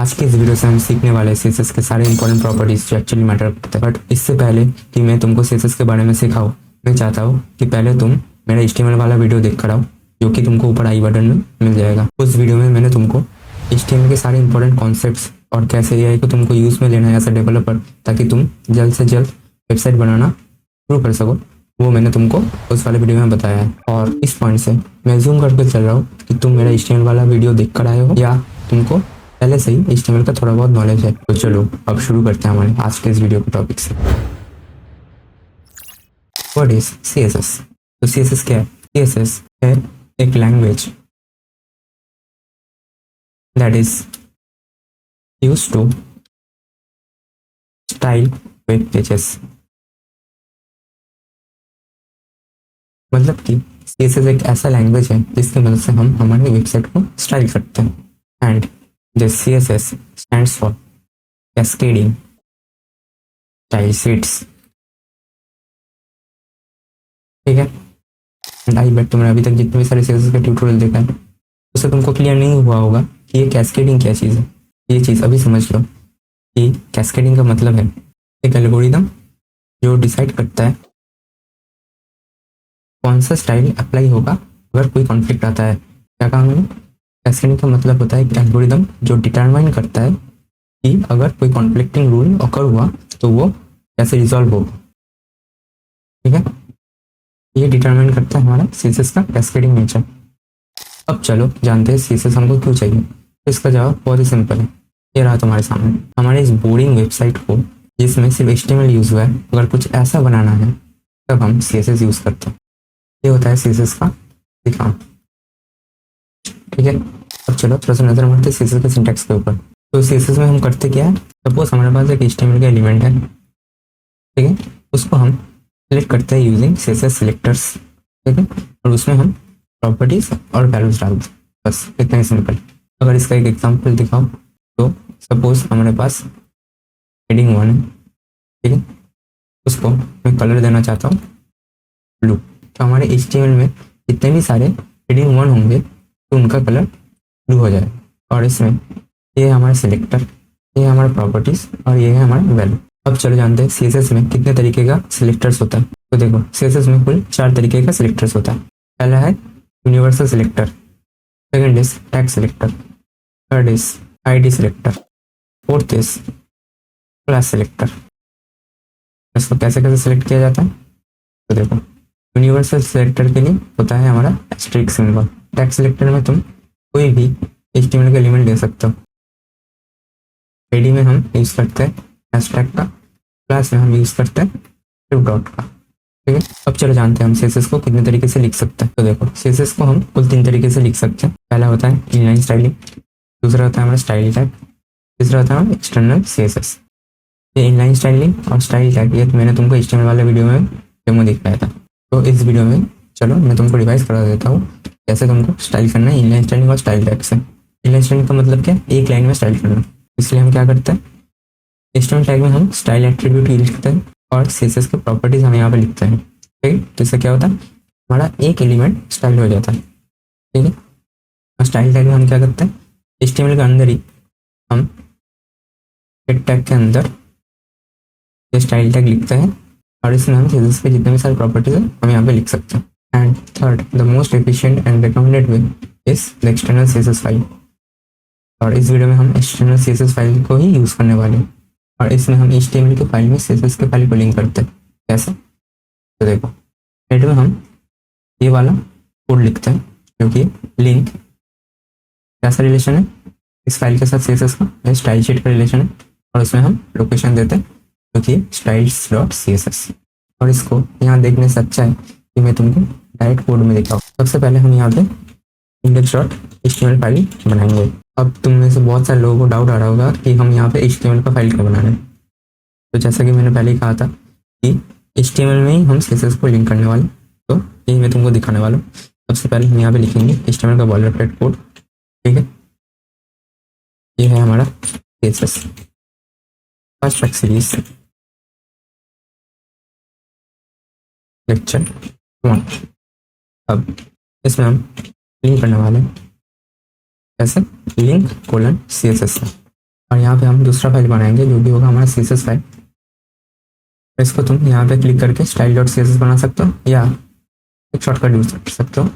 आज के इस वीडियो से हम सीखने वाले हैं सीएसएस के सारे इंपॉर्टेंट प्रॉपर्टीज जो एक्चुअली मैटर करते हैं। बट इससे पहले कि मैं तुमको सीएसएस के बारे में सिखाऊं, मैं चाहता हूँ कि पहले तुम मेरा HTML वाला वीडियो देख कर आओ, जो कि तुमको ऊपर आई बटन में मिल जाएगा। उस वीडियो में मैंने तुमको HTML के सारे इंपॉर्टेंट कॉन्सेप्ट्स और कैसे AI को तुमको यूज़ में लेना है एज अ डेवलपर, ताकि तुम जल्द से जल्द वेबसाइट बनाना शुरू कर सको, वो मैंने तुमको उस वाले वीडियो में बताया है। और इस पॉइंट से मैं जूम करके चल रहा हूँ कि तुम मेरा HTML वाला वीडियो देख कर आए हो या तुमको पहले से ही HTML का थोड़ा बहुत नॉलेज है। तो चलो अब शुरू करते हैं हमारे आज के इस वीडियो के टॉपिक से। What is CSS? तो CSS क्या है? CSS है एक language that is used to style web pages. मतलब कि CSS एक ऐसा लैंग्वेज है जिसकी मदद से हम हमारी वेबसाइट को स्टाइल करते हैं। And this CSS stands for Cascading Style Sheets। ठीक है, एंड आई बेट तुमने अभी तक जितने भी सारे CSS के ट्यूटोरियल देखा है उससे तुमको क्लियर नहीं हुआ होगा कि ये कैस्केडिंग क्या चीज़ है। ये चीज़ अभी समझ लो कि कैस्केडिंग का मतलब है एक एल्गोरिदम जो डिसाइड करता है कौन सा स्टाइल अप्लाई होगा अगर कोई कॉन्फ्लिक्ट आता है। क्या कहा मैंने? कैस्केडिंग का मतलब होता है एक एल्गोरिदम जो डिटरमाइन करता है कि अगर कोई कॉन्फ्लिक्टिंग रूल ऑकर हुआ तो वो कैसे रिजॉल्व होगा। ठीक है, ये डिटरमाइन करता है हमारा CSS का कैस्केडिंग नेचर। अब चलो जानते हैं CSS हमको क्यों चाहिए। तो इसका जवाब बहुत ही सिंपल है, ये रहा तुम्हारे सामने। हमारे इस बोरिंग वेबसाइट को जिसमें सिर्फ HTML यूज हुआ है, अगर कुछ ऐसा बनाना है तब हम CSS यूज करते हैं। ये होता है CSS का काम। ठीक है, अब चलो थोड़ा सा नजर मारते हैं CSS के सिंटैक्स के ऊपर। तो CSS में हम करते क्या है? सपोज हमारे पास एक HTML का एलिमेंट है, ठीक है, उसको हम सिलेक्ट करते हैं यूजिंग CSS सिलेक्टर्स। ठीक है, और उसमें हम प्रॉपर्टीज और वैल्यूज डालते हैं, बस इतना ही सिंपल। अगर इसका एक एग्जांपल दिखाओ तो सपोज हमारे पास हेडिंग 1 है, ठीक है, उसको मैं कलर देना चाहता हूँ ब्लू। तो हमारे HTML में जितने भी सारे हेडिंग 1 होंगे तो उनका कलर ब्लू हो जाएगा। और इसमें ये है हमारा सिलेक्टर, ये है हमारा प्रॉपर्टीज और ये है हमारा वैल्यू। अब चलो जानते हैं CSS में कितने तरीके का सिलेक्टर्स होता है। तो देखो CSS में कुल 4 तरीके का सिलेक्टर्स होता है। पहला है universal selector, second is tag selector, third is ID selector, fourth is class selector. इसको कैसे कैसे सिलेक्ट किया जाता है? तो देखो यूनिवर्सल सिलेक्टर के लिए होता है हमारा एस्टेरिक सिंबल। टैग सिलेक्टर में तुम कोई भी HTML का एलिमेंट ले सकते हो। ID में हम यूज करते हैं हैशटैग का, क्लास में हम यूज करते हैं सिर्फ डॉट का। ठीक है, अब चलो जानते हैं हम CSS को कितने तरीके से लिख सकते हैं। तो देखो CSS को हम कुल 3 तरीके से लिख सकते हैं। पहला होता है इनलाइन स्टाइलिंग, दूसरा होता है हमारा स्टाइल टैग, तीसरा होता है हमारा एक्सटर्नल CSS। ये इनलाइन स्टाइलिंग और स्टाइल टैग ये मैंने तुमको HTML वाले वीडियो में डेमो दिखाया था। तो इस वीडियो में चलो मैं तुमको रिवाइज करा देता हूँ कैसे तुमको स्टाइल करना है इनलाइन स्टाइलिंग और स्टाइल टैग से। इनलाइन स्टाइलिंग का मतलब क्या है? एक लाइन में स्टाइल करना। इसलिए हम क्या करते हैं, HTML टैग में हम स्टाइल एट्रीब्यूट लिखते हैं और CSS के प्रॉपर्टीज हम यहाँ पे लिखते हैं। ठीक है, तो इससे क्या होता है हमारा एक एलिमेंट स्टाइल हो जाता है। ठीक है, और स्टाइल टैग में हम क्या करते हैं, HTML के अंदर ही हम गेट टैग के अंदर ये स्टाइल टैग लिखते हैं और इसमें हम CSS के जितने भी सारे प्रॉपर्टीज है हम यहाँ पे लिख सकते हैं। And third, the most efficient and recommended way is the external CSS file. और इस वीडियो में हम एक्सटर्नल CSS फाइल को ही यूज करने वाले हैं और इसमें हम HTML के फाइल में CSS के फाइल को लिंक करते हैं। कैसे? तो देखो हेड में हम ये वाला कोड लिखते हैं क्योंकि लिंक कैसा रिलेशन है इस फाइल के साथ CSS का, स्टाइल शीट का रिलेशन है। और उसमें हम लोकेशन देते हैं क्योंकि styles.css। और इसको यहाँ देखने से अच्छा है कि मैं तुमको डायरेक्ट कोड में दिखाऊँ। सबसे पहले हम यहाँ पे index.html फाइल बनाएंगे। अब तुम में से बहुत सारे लोगों को डाउट आ रहा होगा कि हम यहाँ पे HTML का फाइल क्यों बना रहे हैं। तो जैसा कि मैंने पहले ही कहा था कि HTML में ही हम CSS को लिंक करने वाले, तो यही मैं तुमको दिखाने वाला हूँ। सबसे पहले हम यहाँ पे लिखेंगे HTML का बॉयलरप्लेट कोड। ठीक है, ये है हमारा CSS first track series lecture 1। अब इसमें हम लिंक करने वाले हैं कैसे, लिंक CSS। और यहाँ पे हम दूसरा फाइल बनाएंगे जो कि होगा हमारा CSS फाइल। इसको तुम यहाँ पे क्लिक करके style.css बना सकते हो या एक शॉर्टकट यूज कर सकते हो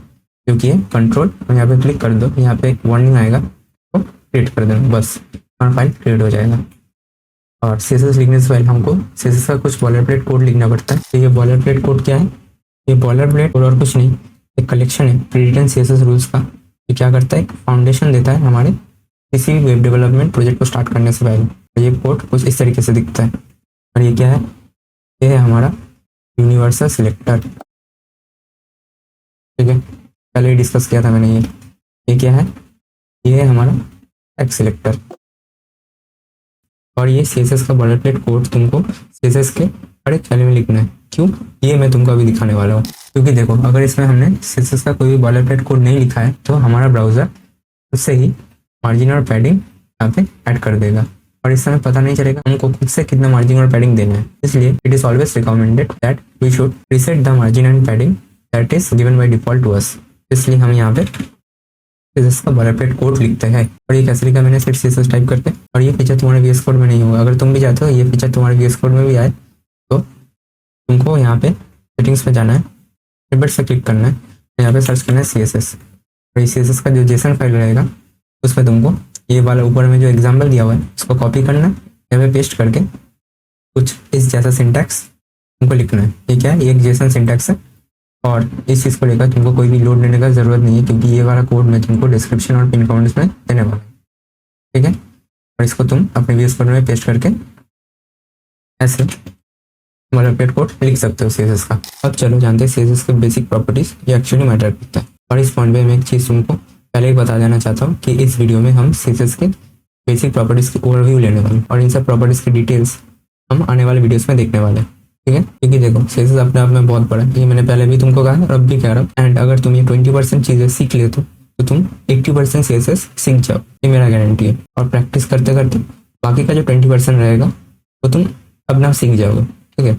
जो कि है कंट्रोल, और यहाँ पे क्लिक कर दो, यहाँ पे एक वार्निंग आएगा तो क्रिएट कर देना, बस हमारा फाइल क्रिएट हो जाएगा। और CSS लिखने से पहले हमको CSS का कुछ बॉलरप्लेट कोड लिखना पड़ता है। तो ये बॉलरप्लेट कोड क्या है? ये बॉलरप्लेट कोड और कुछ नहीं, एक कलेक्शन है प्रीडिटेन CSS रूल्स का। ये क्या करता है? एक फाउंडेशन देता है हमारे किसी भी वेब डेवलपमेंट प्रोजेक्ट को स्टार्ट करने से पहले। तो ये कोड कुछ इस तरीके से दिखता है। और ये क्या है? ये है हमारा यूनिवर्सल सिलेक्टर। ठीक है, पहले ही डिस्कस किया था मैंने। ये क्या है? ये है हमारा टेक्स्ट सिलेक्टर। और ये CSS का बॉलरप्लेट कोड तुमको CSS के हर एक फाइल में लिखना है। क्यों? ये मैं तुमको अभी दिखाने वाला हूँ। क्योंकि देखो, अगर इसमें हमने CSS का कोई भी बॉलरप्लेट कोड नहीं लिखा है तो हमारा ब्राउजर उससे ही मार्जिन और पैडिंग यहाँ पे ऐड कर देगा, और इस समय पता नहीं चलेगा हमको खुद से कितना मार्जिन और पैडिंग देना है। इसलिए it is always recommended that we should reset the margin and padding that is given by default to us. इसलिए हम यहाँ पे CSS का बॉलरप्लेट कोड लिखते हैं। और ये कैसे लिखा मैंने? सिर्फ CSS टाइप करके। और ये फीचर तुम्हारे VS कोड में नहीं होगा। अगर तुम भी चाहते हो ये फीचर तुम्हारे VS कोड में भी आए तो तुमको यहाँ पे सेटिंग्स में जाना है, रिबट से क्लिक करना है, यहाँ पे सर्च करना है CSS। और CSS का जो जेसन फाइल रहेगा उसमें तुमको ये वाला ऊपर में जो एग्जाम्पल दिया हुआ है उसको कॉपी करना है, यहाँ पे पेस्ट करके कुछ इस जैसा सिंटैक्स तुमको लिखना है। ये क्या है? ये एक जेसन सिंटैक्स है, और इस चीज़ को लेकर तुमको कोई भी लोड लेने का जरूरत नहीं है, क्योंकि ये वाला कोड मैं तुमको डिस्क्रिप्शन और पिन कमेंट्स में देने वाला हूँ। ठीक है, और इसको तुम अपने VS कोड में पेस्ट करके ऐसे बॉलरप्लेट कोड लिख सकते हो CSS का। अब चलो जानते हैं CSS के बेसिक प्रॉपर्टीज, ये एक्चुअली मैटर करता है। और इस पॉइंट पे मैं एक चीज़ तुमको पहले ही बता देना चाहता हूँ कि इस वीडियो में हम CSS के बेसिक प्रॉपर्टीज की ओवरव्यू लेने वाले हैं, और इन सब प्रॉपर्टीज की डिटेल्स हम आने वाले वीडियोस में देखने वाले हैं। ठीक है, क्योंकि देखो CSS अपने आप में बहुत बड़ा है, ये मैंने पहले भी तुमको कहा और अब भी कह रहा हूँ। एंड अगर तुम ये 20% चीज़ें सीख लेते हो तो तुम 80% CSS सीख जाओ, ये मेरा गारंटी है। और प्रैक्टिस करते करते बाकी का जो 20% रहेगा वो तुम अपना सीख जाओगे। ठीक है,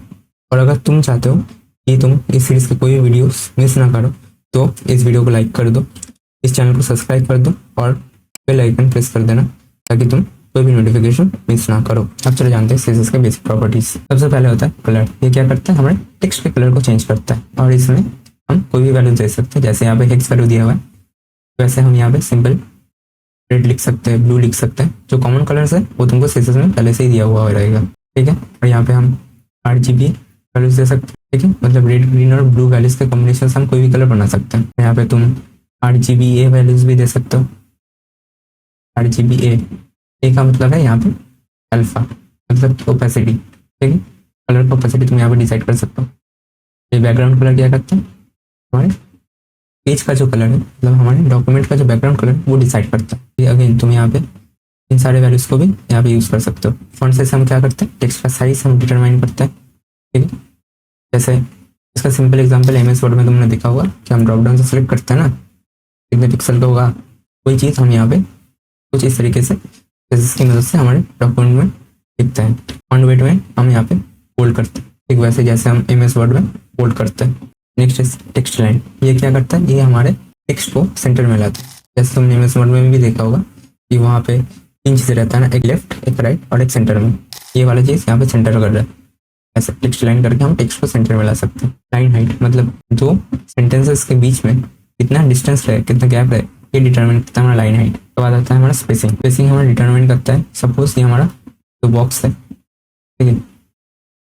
और अगर तुम चाहते हो कि तुम इस सीरीज़ के कोई भी वीडियोस मिस ना करो तो इस वीडियो को लाइक कर दो, इस चैनल को सब्सक्राइब कर दो और बेल आइकन प्रेस कर देना ताकि तुम कोई भी नोटिफिकेशन मिस ना करो। अब चलो जानते हैं CSS के बेसिक प्रॉपर्टीज। सबसे पहले होता है कलर। ये क्या करता है? हमारे टेक्स्ट के कलर को चेंज करता है, और इसमें हम कोई भी वैल्यू दे सकते हैं। जैसे यहाँ पे हेक्स वैल्यू दिया हुआ है, वैसे हम यहाँ पे सिंपल रेड लिख सकते हैं, ब्लू लिख सकते हैं। जो कॉमन कलर्स है वो तुमको CSS में पहले से ही दिया हुआ रहेगा। ठीक है, और यहाँ पे हम RGB वैल्यूज दे सकते हैं। ठीक है, मतलब रेड, ग्रीन और ब्लू वैल्यूज के कॉम्बिनेशन से हम कोई भी कलर बना सकते हैं। यहाँ पे तुम RGBA वैल्यूज भी दे सकते हो। RGBA का मतलब है यहाँ पे अल्फा, मतलब ओपेसिटी। ठीक है, कलर का ओपेसिटी तुम यहाँ पे डिसाइड कर सकते हो। ये बैकग्राउंड कलर क्या करता है? हमारे पेज का जो कलर है, मतलब हमारे डॉक्यूमेंट का जो बैकग्राउंड कलर है वो डिसाइड करता है। अगेन तुम यहाँ पे इन सारे वैल्यूज को भी यहाँ पे यूज कर सकते हो। फॉन्ट साइज हम क्या करते हैं? टेक्स्ट का साइज हम डिटरमाइन करते हैं। ठीक है, जैसे इसका सिंपल एग्जांपल MS वर्ड में तुमने देखा होगा कि हम ड्रॉप डाउन से सिलेक्ट करते हैं ना कितने पिक्सल का होगा, कोई चीज़ हम यहाँ पे कुछ इस तरीके से इसकी मदद से हमारे डॉक्यूमेंट में लिखते हैं। फॉन्ट वेट में हम यहाँ पे बोल्ड करते हैं, ठीक वैसे जैसे हम MS वर्ड में बोल्ड करते हैं। नेक्स्ट टेक्स्ट लाइन, ये क्या करता है? ये हमारे टेक्स्ट को सेंटर में लाता है। जैसे तुमने MS वर्ड में भी देखा होगा कि वहाँ पे 3 चीज़ें रहता है ना, एक लेफ्ट, एक राइट और एक सेंटर में। ये वाला चीज़ यहाँ पे सेंटर कर रहा है। ऐसे टेक्स्ट लाइन करके हम टेक्स्ट को सेंटर में ला सकते हैं। लाइन हाइट मतलब दो सेंटेंसेस के बीच में कितना डिस्टेंस रहे, कितना गैप रहे, ये डिटरमाइन करता है हमारा लाइन हाइट। तो बाद आता है हमारा स्पेसिंग। स्पेसिंग हमारा डिटरमाइन करता है, सपोज ये हमारा जो बॉक्स है, ठीक है,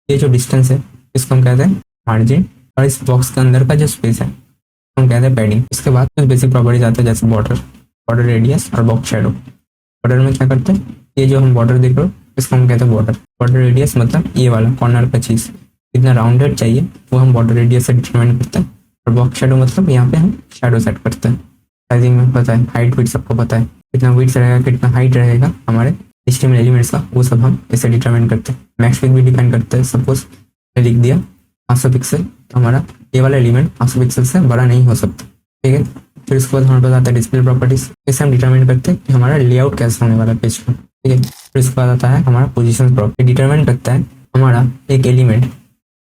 ये जो डिस्टेंस है इसको हम कहते हैं मार्जिन, और इस बॉक्स के अंदर का जो स्पेस है हम कहते हैं पैडिंग। इसके बाद कुछ बेसिक प्रॉपर्टीज आते हैं जैसे बॉर्डर रेडियस और बॉक्स शेडो। बॉर्डर में क्या करते हैं? ये जो हम बॉर्डर देख रहे हो इसको हम कहते हैं बॉर्डर रेडियस, मतलब ये वाला कॉर्नर का चीज़ कितना राउंडेड चाहिए वो हम बॉर्डर रेडियस से डिटरमाइन करते हैं। और बॉक्स शेडो मतलब यहाँ पे हम शेडो सेट करते हैं। साइजिंग में पता है, हाइट विड्थ सबको पता है, कितना विड्थ रहेगा कितना हाइट रहेगा हमारे HTML एलिमेंट्स का, वो सब हम इसे डिटरमाइन करते हैं। मैक्स विड्थ भी डिफाइन करते हैं। सपोज मैं लिख दिया 500 पिक्सल, हमारा ये वाला एलिमेंट 500 पिक्सल से बड़ा नहीं हो सकता। ठीक है, फिर उसके बाद हमारे पास आता है डिस्प्ले प्रॉपर्टीज। इसे हम डिटरमाइन करते हैं कि हमारा लेआउट कैसा होने वाला है पेज का। ठीक है, फिर उसके बाद आता है हमारा पोजीशन प्रॉपर्टी। डिटरमाइन करता है हमारा एक एलिमेंट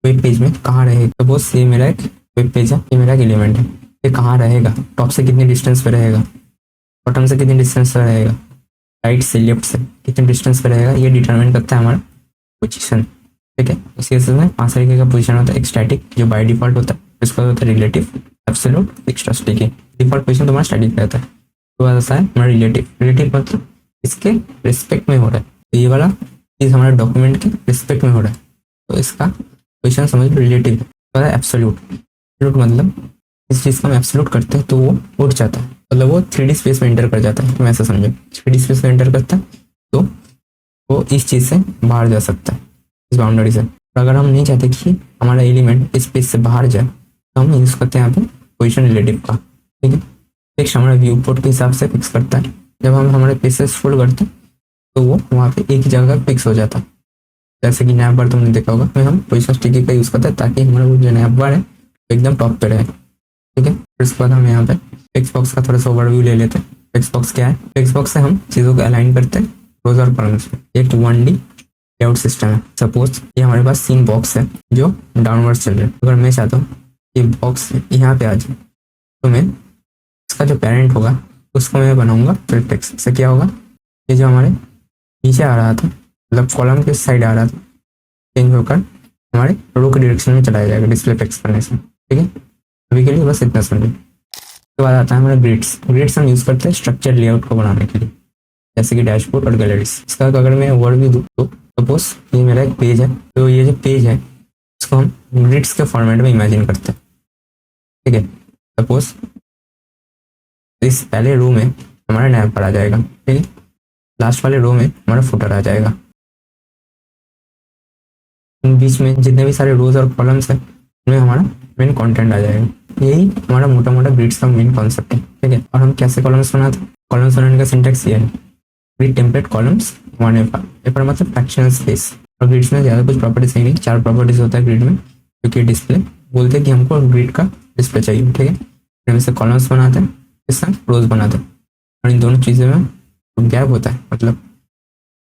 वेब पेज में कहाँ रहेगा। सपोज ये मेरा एक वेब पेज है, ये मेरा एक एलिमेंट है, ये कहाँ रहेगा, टॉप से कितने डिस्टेंस पे रहेगा, बॉटम से कितने डिस्टेंस पे रहेगा, राइट से लेफ्ट से कितने डिस्टेंस पे रहेगा ये डिटरमाइन करता है हमारा पोजीशन। ठीक है, इसी केस में 5 तरीके का पोजीशन होता है। एक स्टैटिक जो बाय डिफॉल्ट होता है, इसका होता है relative, absolute, extra static. Default position तुम्हारा स्टैटिक रहता है। तो आता है हमारा रिलेटिव। रिलेटिव मतलब इसके रिस्पेक्ट में हो रहा है, तो ये वाला चीज हमारे डॉक्यूमेंट के रिस्पेक्ट में हो रहा है, तो इसका पोजीशन समझ लो रिलेटिव है। एब्सोल्यूट, एब्सोल्यूट मतलब इस चीज का हम एब्सोल्यूट करते हैं तो वो उठ जाता है, मतलब वो 3D स्पेस में एंटर कर जाता है। तुम ऐसा समझो, 3D स्पेस में एंटर करता है तो वो इस चीज से बाहर जा सकता है, इस बाउंड्री से। और अगर हम नहीं चाहते कि हमारा एलिमेंट स्पेस से बाहर जाए तो हम यूज करते हैं यहाँ पे पोजीशन रिलेटिव का। ठीक है, फिक्स हमारा व्यू पोर्ट के हिसाब से फिक्स करता है। जब हम हमारे पेसेस फुल करते हैं तो वो वहाँ पे एक ही जगह फिक्स हो जाता है। जैसे कि नैप बार तुमने देखा होगा, तो हम पोजीशन स्टिकी का यूज करते हैं ताकि हमारा वो जो नैप बार है वो एकदम टॉप पे रहे। ठीक है, फिर उसके बाद हम यहाँ पे टेक्स्ट बॉक्स का थोड़ा सा ओवरव्यू ले लेते हैं। टेक्स्ट बॉक्स क्या है? टेक्स्ट बॉक्स से हम चीज़ों को अलाइन करते हैं रोज और कॉलम्स में। एक 1D लेआउट सिस्टम है। सपोज ये हमारे पास सीन बॉक्स है जो डाउनवर्ड चल रहा है। अगर मैं चाहता हूँ ये बॉक्स यहाँ पे आ जाए तो मैं इसका जो पेरेंट होगा उसको मैं बनाऊंगा फिर टेक्स्ट से। क्या होगा, ये जो हमारे नीचे आ रहा था, मतलब कॉलम के साइड आ रहा था, चेंज होकर हमारे रो के डायरेक्शन में चला जाएगा डिस्प्ले टेक्स्ट करने से। ठीक है, अभी के लिए बस इतना समझिए। उसके बाद आता है हमारा ग्रिड्स। ग्रिड्स हम यूज करते हैं स्ट्रक्चर लेआउट को बनाने के लिए, जैसे कि डैशबोर्ड और गैलरीज। इसका अगर मैं वर्ड भी दूँ तो सपोज ये मेरा एक पेज है, तो ये जो पेज है इसको हम ग्रिड्स के फॉर्मेट में इमेजिन करते हैं। ठीक है, सपोज इस पहले रो में हमारा नैप पर आ जाएगा। ठीक है, लास्ट वाले रो में हमारा फुटर आ जाएगा। बीच में जितने भी सारे रोज और कॉलम्स हैं उनमें हमारा मेन कंटेंट आ जाएगा। यही हमारा मोटा मोटा ग्रिड्स का मेन कॉन्सेप्ट है। ठीक है, और हम कैसे कॉलम्स बनाते हैं? कॉलम्स बनाने का सिंटेक्स ये है, ग्रिड टेम्पलेट कॉलम्स वन एपर मतलब फ्रैक्शनल स्पेस। और ग्रिड्स में ज़्यादा कुछ प्रॉपर्टीज नहीं, 4 प्रॉपर्टीज होता है ग्रिड में, क्योंकि डिस्प्ले बोलते हैं कि हमको ग्रिड का डिस्प्ले चाहिए। ठीक है, फिर हम इसे कॉलम्स बनाते हैं, इससे रोज बनाते हैं, और इन दोनों चीज़ों में गैप होता है, मतलब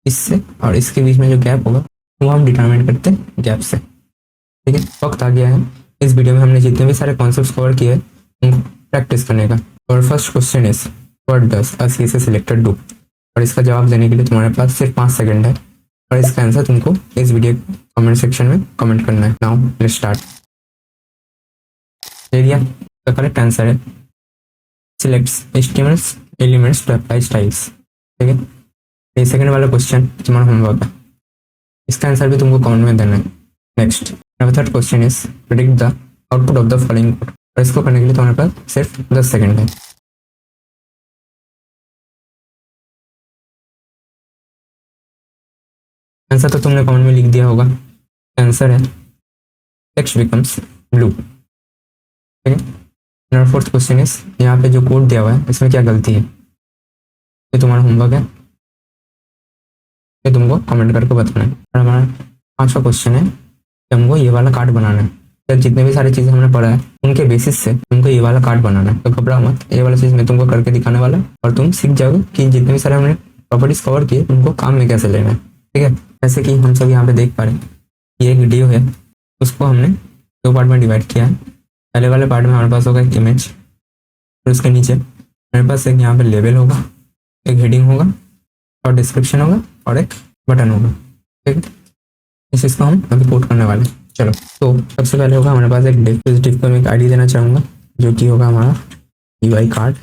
इससे और इसके बीच में जो गैप होगा वो हम डिटरमाइन करते हैं गैप से। ठीक है, वक्त आ गया है इस वीडियो में हमने जितने भी सारे कॉन्सेप्ट्स कवर किए हैं उनको प्रैक्टिस करने का। और first question is what does a CSS selector do, और इसका जवाब देने के लिए तुम्हारे पास सिर्फ 5 सेकंड है, और इसका आंसर तुमको इस वीडियो कमेंट सेक्शन में कमेंट करना है। Now let's start. एरिया का करेक्ट आंसर है selects HTML elements to apply styles. ठीक है, ये सेकंड वाला क्वेश्चन तुम्हारा होमवर्क है, इसका आंसर भी तुमको कमेंट में देना है। Next third question is predict the output of the following code, और इसको करने के लिए तुम्हारे पास सिर्फ 10 सेकंड है। आंसर तो तुमने कमेंट में लिख दिया होगा। आंसर है टेक्स्ट बिकम्स ब्लू। ठीक है, फोर्थ क्वेश्चन इज यहाँ पे जो कोड दिया हुआ है इसमें क्या गलती है, ये तुम्हारा होमवर्क है, ये तुमको कमेंट करके बताना है। और हमारा 5वां क्वेश्चन है कि हमको ये वाला कार्ड बनाना है। तो जितने भी सारी चीज़ें हमने पढ़ा है उनके बेसिस से तुमको ये वाला कार्ड बनाना है, तो घबरा मत, ये वाला चीज़ मैं तुमको करके दिखाने वाला है और तुम सीख जाओगे कि जितने भी सारे हमने प्रॉपर्टीज कवर किए उनको काम में कैसे लेना है। ठीक है, जैसे कि हम सब यहाँ पे देख पा रहे हैं, ये एक वीडियो है, उसको हमने 2 पार्ट में डिवाइड किया है। पहले वाले पार्ट में हमारे पास होगा एक इमेज, फिर उसके नीचे हमारे पास एक यहाँ पे लेबल होगा, एक हेडिंग होगा और डिस्क्रिप्शन होगा और एक बटन होगा। ठीक है, इस चीज़ को हम अभी कोड करने वाले हैं। चलो, तो सबसे पहले होगा हमारे पास एक डिव। इस डिव को मैं एक आईडी देना चाहूँगा जो कि होगा हमारा UI कार्ड।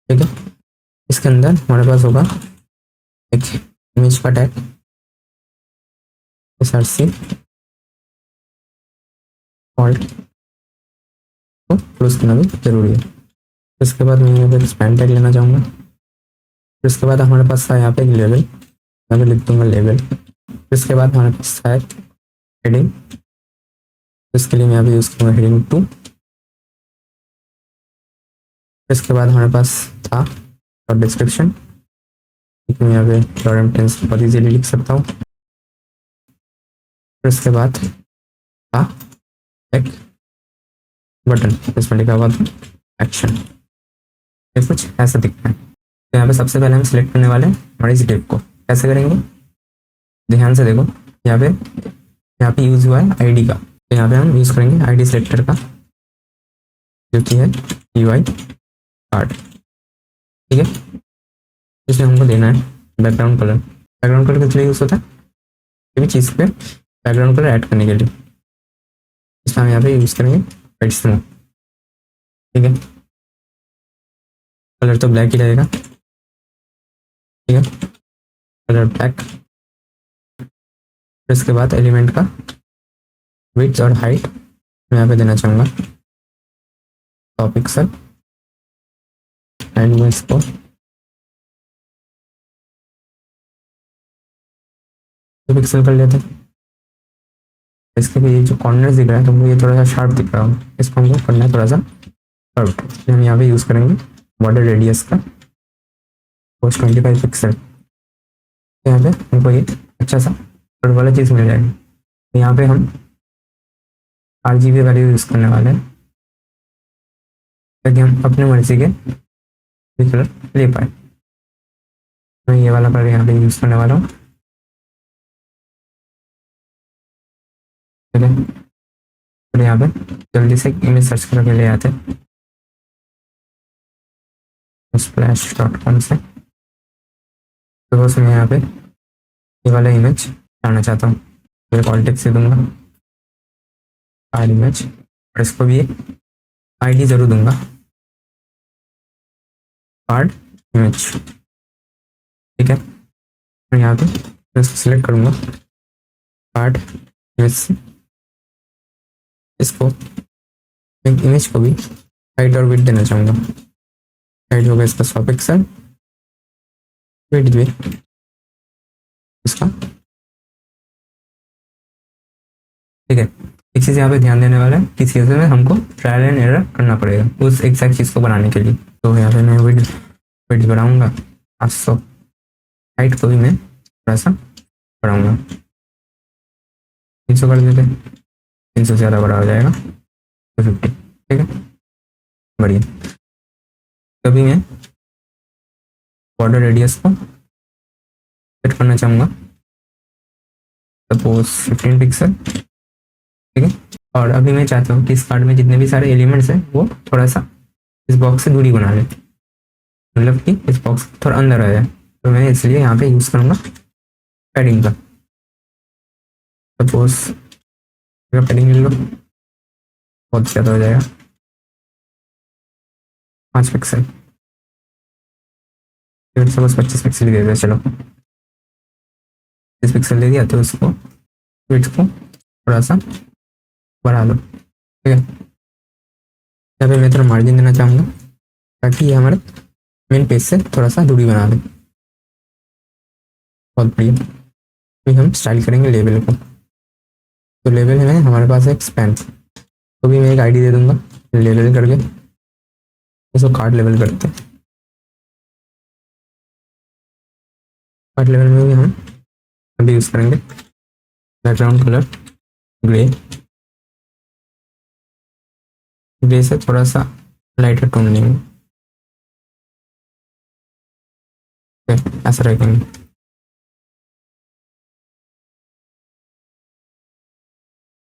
ठीक है, इसके अंदर हमारे पास होगा एक इमेज का टैग SRC फॉल्ट को क्लोज करना भी जरूरी है। इसके बाद मैं यहाँ पे स्पैन टैग लेना चाहूँगा। फिर उसके बाद हमारे पास था यहाँ पे एक लेवल, मैं भी लिख दूंगा लेवल। फिर उसके बाद हमारे पास था हेडिंग, इसके लिए मैं अभी यूज़ करूँगा हेडिंग 2। इसके बाद हमारे पास था और डिस्क्रिप्शन, मैं यहाँ पे लॉरेंट टेंस बहुत इजीली लिख सकता हूँ। फिर उसके बाद था एक बटन, इसमें लिखा हुआ था एक्शन। ये कुछ ऐसा दिखता है। तो यहाँ पे सबसे पहले हम सिलेक्ट करने वाले हैं हमारी इस डिव को। कैसे करेंगे, ध्यान से देखो, यहाँ पे यूज हुआ है आईडी का, तो यहाँ पे हम यूज करेंगे आईडी सिलेक्टर का जो कि है UI कार्ड। ठीक है, इसलिए हमको देना है बैकग्राउंड कलर। बैकग्राउंड कलर किस लिए यूज़ होता है? किसी भी चीज़ पे बैकग्राउंड कलर ऐड करने के लिए। इसमें हम यहाँ पे यूज़ करेंगे वाइट स्मोक। ठीक है, कलर तो ब्लैक ही रहेगा। ठीक है, कलर ब्लैक। फिर इसके बाद एलिमेंट का विड्थ और हाइट मैं यहाँ पे देना चाहूँगा 100 पिक्सल एंड मैं इसको पिक्सल कर लेते हैं। इसके भी ये जो कॉर्नर्स दिख रहा है तो ये थोड़ा सा शार्प दिख रहा है, इसको हमको करना है थोड़ा सा कर्व। हम यहाँ पे यूज़ करेंगे बॉर्डर रेडियस का 25 पिक्सल। यहाँ पे हमको ये अच्छा सा कर्व वाला चीज़ मिल जाएगी। तो यहाँ पे हम RGB वैल्यू यूज़ करने वाले हैं ताकि हम अपने मर्जी के कलर ले पाए। मैं ये वाला कलर यहाँ पे यूज़ करने वाला हूँ। ठीक है, तो यहाँ पे जल्दी से इमेज सर्च करके ले आते हैं splash.com से। तो बस मैं यहाँ पे ये वाला इमेज डालना चाहता हूँ, तो एक ऑल्ट से दूंगा आर इमेज और इसको भी एक ID जरूर दूंगा कार्ड इमेज। ठीक है, मैं यहाँ पे इसको सिलेक्ट करूँगा कार्ड इमेज से। इसको एक इमेज को भी हाइट और विड्थ देना चाहूँगा। हाइट होगा इसका 100 पिक्सल, विड्थ भी इसका। ठीक है, एक चीज़ यहाँ पे ध्यान देने वाला है कि चीज़ में हमको ट्रायल एंड एरर करना पड़ेगा उस एग्जैक्ट चीज़ को बनाने के लिए। तो यहाँ पे मैं विड्थ बढ़ाऊँगा 800, हाइट को भी मैं थोड़ा सा बढ़ाऊँगा 300 कर देते, 300 से ज़्यादा बड़ा हो जाएगा 250। ठीक है, बढ़िया। तभी मैं बॉर्डर रेडियस को सेट करना चाहूँगा सपोज 15 पिक्सल। ठीक है, और अभी मैं चाहता हूँ कि इस कार्ड में जितने भी सारे एलिमेंट्स हैं वो थोड़ा सा इस बॉक्स से दूरी बना ले, मतलब कि इस बॉक्स थोड़ा अंदर आ जाए। तो मैं इसलिए यहाँ पे यूज़ करूँगा पैडिंग का। सपोज पैडिंग ले लो, बहुत ज़्यादा हो जाएगा 5 पिक्सल, सपोज 25 पिक्सल दे दिया। चलो 30 पिक्सल दे दिया, तो उसको विड्थ को थोड़ा सा बढ़ा लो। ठीक है, यहाँ पे मैं थोड़ा मार्जिन देना चाहूँगा ताकि ये हमारे मेन पेज से थोड़ा सा दूरी बना ले। बहुत बढ़िया। फिर हम स्टाइल करेंगे लेबल को। तो लेबल में हमारे पास है एक स्पैन, तो भी मैं एक ID दे दूंगा लेबल करके, इसको कार्ड लेवल करते हैं। कार्ड लेवल में भी हम अभी यूज़ करेंगे बैकग्राउंड कलर ग्रे, ग्रे से थोड़ा सा लाइटर टोन लेंगे। ऐसा रखेंगे।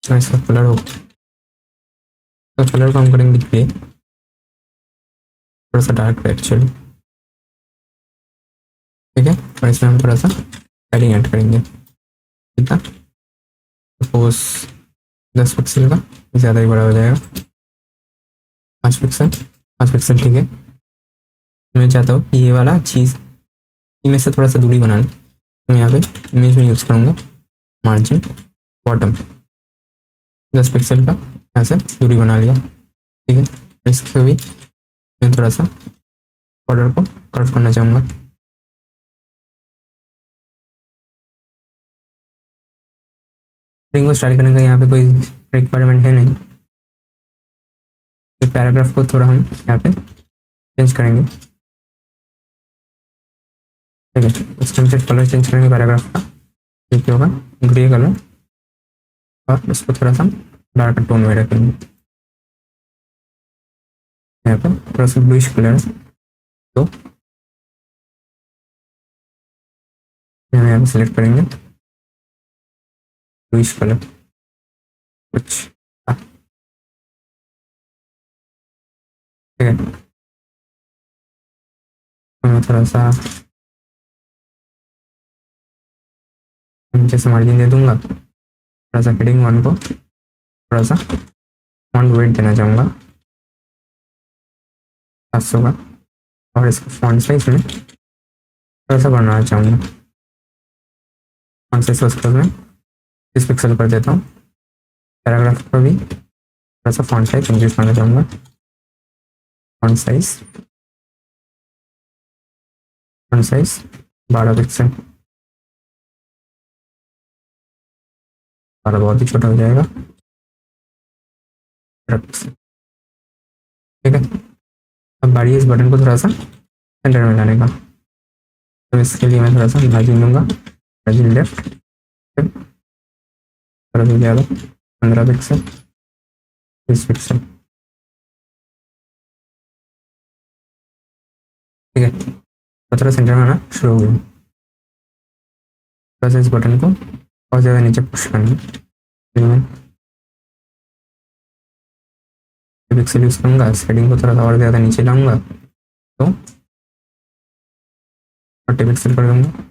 इसका कलर हो, तो कलर को हम करेंगे ग्रे, थोड़ा सा डार्क एक्चुअली। ठीक है, और इसमें हम थोड़ा सा पैडिंग ऐड करेंगे। कितना? सपोज 10 पिक्सल का, ज़्यादा ही बड़ा हो जाएगा 5 पिक्सल। 5 पिक्सल ठीक है। मैं चाहता हूँ कि ये वाला चीज़ इमेज से थोड़ा सा दूरी बना लें, तो मैं यहाँ पे इमेज में यूज़ करूँगा मार्जिन बॉटम 10 पिक्सल का, यहाँ से दूरी बना लिया। ठीक है, इसको भी मैं थोड़ा सा बॉर्डर को कर्व करना चाहूँगा। रिंग को स्टाइल करने का यहाँ पे कोई रिक्वायरमेंट है नहीं। तो पैराग्राफ को थोड़ा हम यहाँ पे चेंज करेंगे। ठीक है, उसके हम कलर चेंज करेंगे पैराग्राफ का, ठीक होगा ग्रे कलर, और उसको थोड़ा सा डार्क टोन में रखेंगे। यहाँ पर थोड़ा सा ब्लूइश कलर है, तो हम यहाँ पे सिलेक्ट करेंगे ब्लूइश कलर कुछ। ठीक है, हमें थोड़ा सा नीचे से मार्जिन दे दूंगा, थोड़ा सा हेडिंग 1 को थोड़ा सा फॉन्ट वेट देना चाहूँगा 700 का, और इसको फॉन्ट साइज में थोड़ा सा बढ़ाना चाहूँगा। फॉन्ट साइज उसके में 30 पिक्सल कर देता हूँ। पैराग्राफ पर भी थोड़ा सा फॉन्ट साइज इंक्रीज करना चाहूँगा। फॉन्ट साइज 12 पिक्सल, 12 बहुत ही छोटा हो जाएगा, 13 पिक्सल। ठीक है, अब बारी है इस बटन को थोड़ा सा सेंटर में लाने का। तो इसके लिए मैं थोड़ा सा मार्जिन लूँगा, मार्जिन लेफ्ट थोड़ा सा ज़्यादा 15 पिक्सल, 20 पिक्सल। ठीक है, तो थोड़ा सेंटर में आना शुरू हो गया। थोड़ा सा इस बटन को और ज़्यादा नीचे पुश करना, पिक्सल यूज़ करूँगा। सेटिंग को थोड़ा सा और ज़्यादा नीचे लाऊंगा तो 40 पिक्सल कर दूँगा।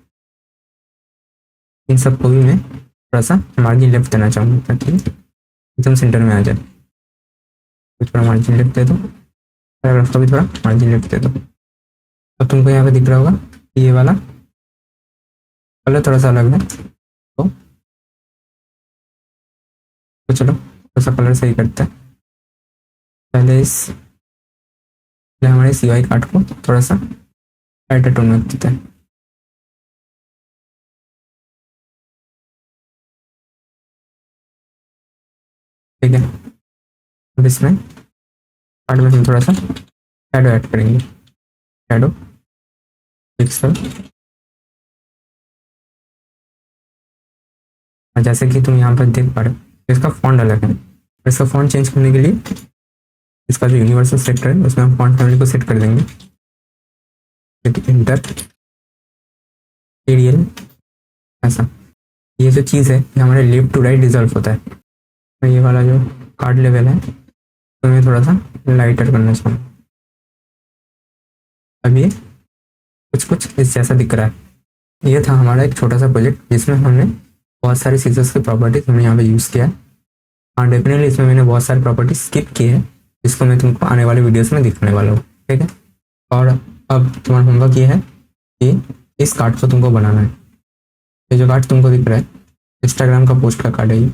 इन सबको भी मैं थोड़ा सा मार्जिन लेफ्ट देना चाहूँगा ताकि एकदम सेंटर में आ जाए। तो थोड़ा मार्जिन लेफ्ट दे दो, पैराग्राफ का भी थोड़ा मार्जिन लेफ्ट दे दो। अब तुमको यहाँ पे दिख रहा होगा ये वाला कलर थोड़ा सा अलग है, तो चलो थोड़ा सा कलर सही करते हैं। पहले हमारे CY कार्ड को थोड़ा सा लाइटर टोन में देते हैं। ठीक है, अब इसमें कार्ड में हम थोड़ा सा शैडो ऐड करेंगे। शैडो पिक्सल, जैसे कि तुम यहाँ पर देख पा रहे हो इसका फॉन्ट अलग है। इसका फॉन्ट चेंज करने के लिए इसका जो यूनिवर्सल सेक्टर है उसमें हम फॉन्ट फैमिली को सेट कर देंगे। इंटर एरियल, ऐसा ये जो चीज़ है ये हमारे लेफ्ट टू राइट रिजल्व होता है। तो ये वाला जो कार्ड लेवल है तो मैं थोड़ा सा लाइटर करना चाहूँ। अब ये कुछ इस जैसा दिख रहा है। ये था हमारा एक छोटा सा प्रोजेक्ट जिसमें हमने बहुत सारी सीजर्स की प्रॉपर्टीज हमने यहाँ पे यूज़ किया है। हाँ डेफिनेटली इसमें मैंने बहुत सारी प्रॉपर्टीज स्किप की है जिसको मैं तुमको आने वाले वीडियोस में दिखाने वाला हूँ। ठीक है, और अब तुम्हारा होमवर्क ये है कि इस कार्ड को तुमको बनाना है। ये जो कार्ड तुमको दिख रहा है इंस्टाग्राम का पोस्ट का कार्ड है, ये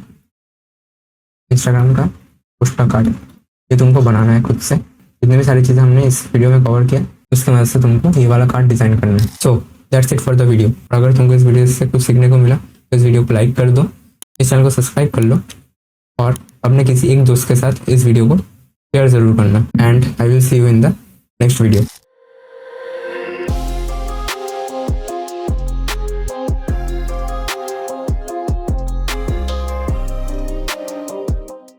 इंस्टाग्राम का पोस्ट का कार्ड ये तुमको बनाना है खुद से। जितनी भी सारी चीज़ें हमने इस वीडियो में कवर किया उसकी मदद से तुमको ये वाला कार्ड डिज़ाइन करना है। So that's it for the video. अगर तुमको इस वीडियो से कुछ सीखने को मिला तो इस वीडियो को लाइक कर दो, इस चैनल को सब्सक्राइब कर लो और अपने किसी एक दोस्त के साथ इस वीडियो को शेयर ज़रूर करना। And I will see you in the next video.